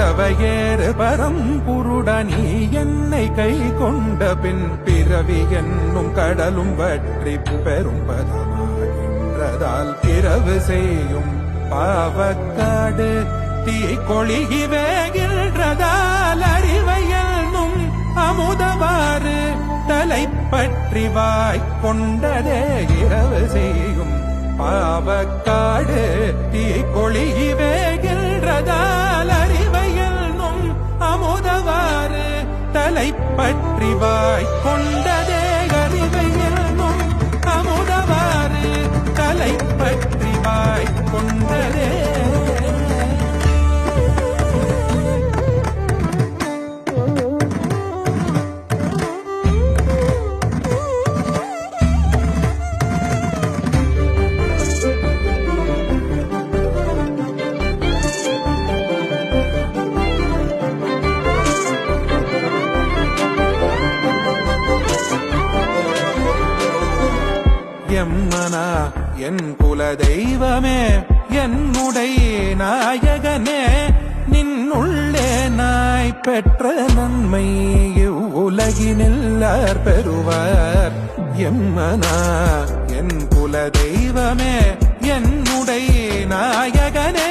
பறவையேறு பரம்புருடனி என்னை கை கொண்ட பின் பிறவி என்னும் கடலும் வற்றி பெரும் பதமாகின்றதால் இரவு செய்யும் பாவக்காடு தீ கொளிகி வேகின்றதால் அறிவையல்னும் அமுதவாறு தலைப்பற்றி வாய்க்கொண்டதே இரவு செய்யும் பாவக்காடு தீ கொளிகி வேகின்றதால் அறிவையல்னும் அமுதவாறு தலைப்பற்றி வாய்க்கொண்டதே அறிவையல்னும் அமுதவாறு தலைப்பற்றி வாய்க்கொண்டதே. எம்மனா என் குல தெய்வமே என்னுடைய நாயகனே நின்னுள்ளே நாய் பெற்ற நன்மை உலகினில்லார் பெறுவார். எம்மனா என் குல தெய்வமே என்னுடைய நாயகனே